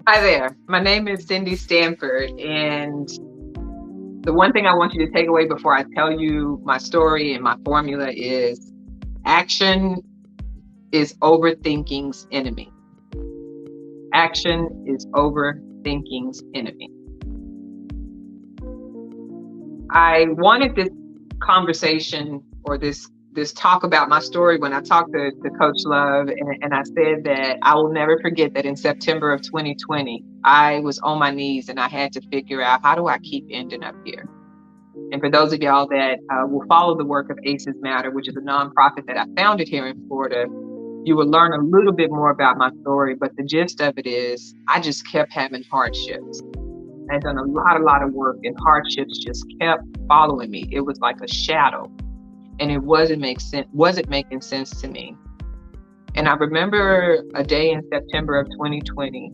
Hi there. My name is Cindy Stanford, and the one thing I want you to take away before I tell you my story and my formula is action is overthinking's enemy. Action is overthinking's enemy. I wanted this conversation or this talk about my story when I talked to Coach Love, and I said that I will never forget that in September of 2020, I was on my knees and I had to figure out, how do I keep ending up here? And for those of y'all that will follow the work of ACEs Matter, which is a nonprofit that I founded here in Florida, you will learn a little bit more about my story. But the gist of it is I just kept having hardships. I'd done a lot of work, and hardships just kept following me. It was like a shadow, and it wasn't making sense to me. And I remember a day in September of 2020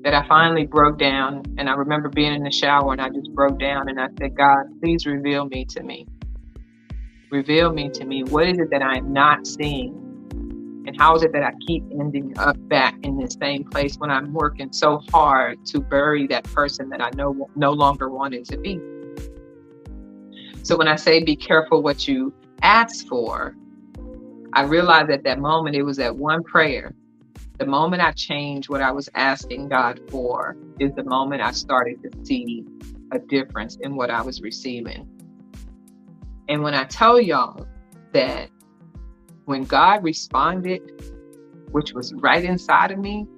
that I finally broke down, and I remember being in the shower and I just broke down and I said, God, please reveal me to me. Reveal me to me. What is it that I'm not seeing? And how is it that I keep ending up back in the same place when I'm working so hard to bury that person that I no longer wanted to be? So when I say be careful what you ask for, I realized at that moment it was that one prayer. The moment I changed what I was asking God for is the moment I started to see a difference in what I was receiving. And when I tell y'all that when God responded, which was right inside of me,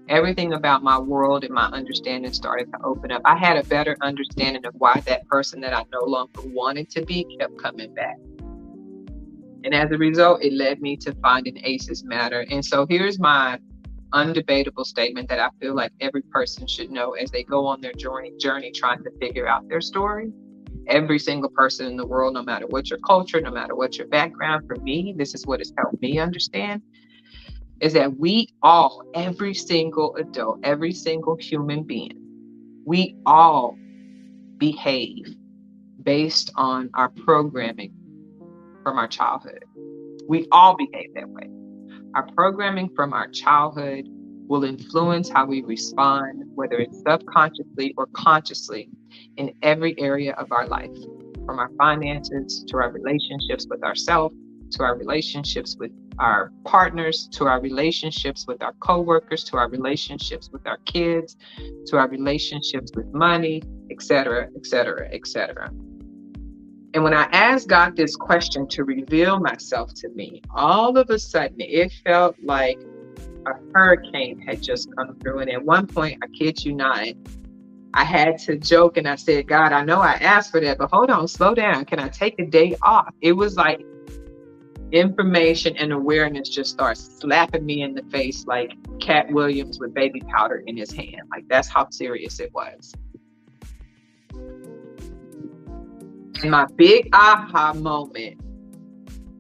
everything about my world and my understanding started to open up. I had a better understanding of why that person that I no longer wanted to be kept coming back. And as a result, it led me to finding ACEs Matter. And so here's my undebatable statement that I feel like every person should know as they go on their journey trying to figure out their story. Every single person in the world, no matter what your culture, no matter what your background, for me, this is what has helped me understand, is that we all, every single adult, every single human being, we all behave based on our programming from our childhood. We all behave that way. Our programming from our childhood will influence how we respond, whether it's subconsciously or consciously, in every area of our life, from our finances to our relationships with ourselves, to our relationships with our partners, to our relationships with our coworkers, to our relationships with our kids, to our relationships with money, etc., etc., etc. And when I asked God this question to reveal myself to me, all of a sudden it felt like a hurricane had just come through. And at one point, I kid you not, I had to joke and I said, God, I know I asked for that, but hold on, slow down. Can I take a day off? It was like information and awareness just starts slapping me in the face like Cat Williams with baby powder in his hand. Like, that's how serious it was. And my big aha moment,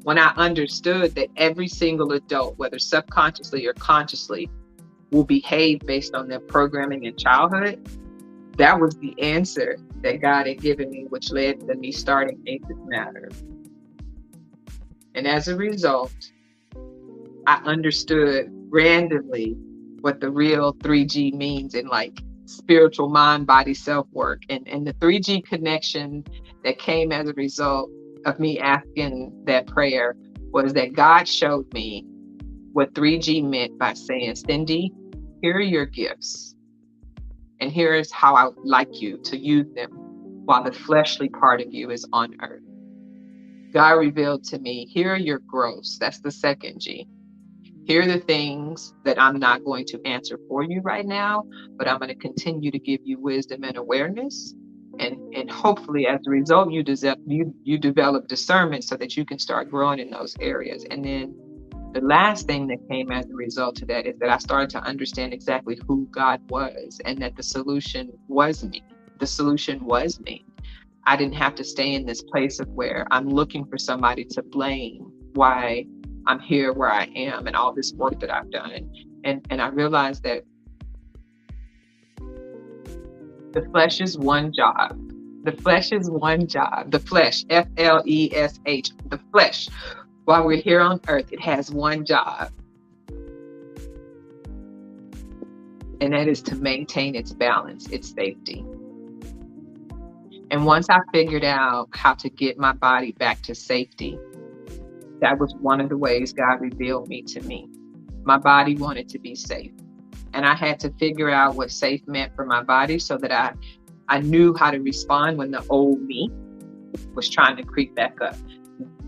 when I understood that every single adult, whether subconsciously or consciously, will behave based on their programming in childhood, that was the answer that God had given me, which led to me starting ACEs Matter. And as a result, I understood randomly what the real 3G means in like spiritual mind, body, self-work. And the 3G connection that came as a result of me asking that prayer was that God showed me what 3G meant by saying, Cindy, here are your gifts. And here is how I would like you to use them while the fleshly part of you is on earth. God revealed to me, here are your growths. That's the second G. Here are the things that I'm not going to answer for you right now, but I'm going to continue to give you wisdom and awareness. And hopefully, as a result, you develop discernment so that you can start growing in those areas. And then the last thing that came as a result of that is that I started to understand exactly who God was, and that the solution was me. The solution was me. I didn't have to stay in this place of where I'm looking for somebody to blame why I'm here where I am and all this work that I've done. And I realized that the flesh is one job. The flesh is one job. The flesh, F-L-E-S-H, the flesh. While we're here on earth, it has one job. and that is to maintain its balance, its safety. And once I figured out how to get my body back to safety, that was one of the ways God revealed me to me. My body wanted to be safe. And I had to figure out what safe meant for my body so that I knew how to respond when the old me was trying to creep back up,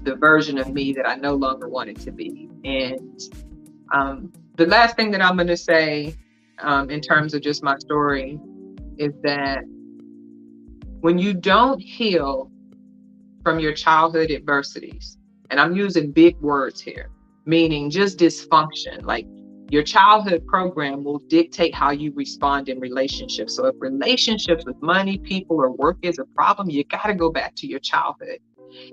the version of me that I no longer wanted to be. And the last thing that I'm going to say in terms of just my story is that when you don't heal from your childhood adversities, and I'm using big words here, meaning just dysfunction, like your childhood program will dictate how you respond in relationships. So if relationships with money, people, or work is a problem, you got to go back to your childhood.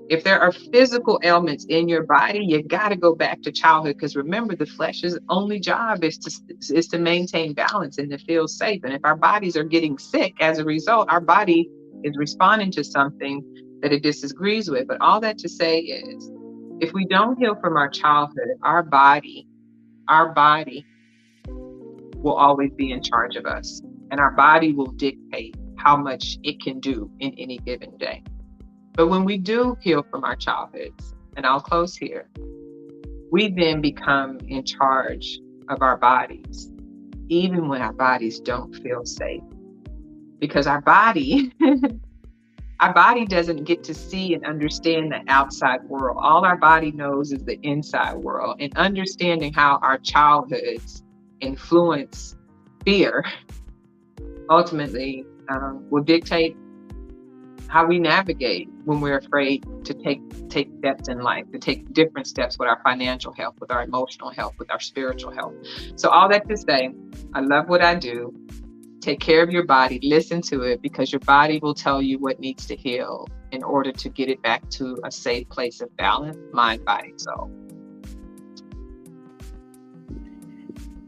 If there are physical ailments in your body, you got to go back to childhood, because remember, the flesh's only job is to maintain balance and to feel safe. And if our bodies are getting sick as a result, our body is responding to something that it disagrees with. But all that to say is, if we don't heal from our childhood, our body will always be in charge of us, and our body will dictate how much it can do in any given day. But when we do heal from our childhoods, and I'll close here, we then become in charge of our bodies, even when our bodies don't feel safe. Because our body doesn't get to see and understand the outside world. All our body knows is the inside world. And understanding how our childhoods influence fear ultimately will dictate how we navigate when we're afraid to take steps in life, to take different steps with our financial health, with our emotional health, with our spiritual health. So all that to say, I love what I do. Take care of your body, listen to it, because your body will tell you what needs to heal in order to get it back to a safe place of balance, mind, body, soul.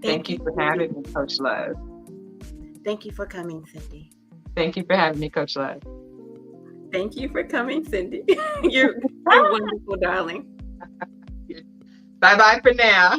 Thank you for having me, Coach Love. Thank you for coming, Cindy. Thank you for having me, Coach Love. Thank you for coming, Cindy. You're wonderful, darling. Bye-bye for now.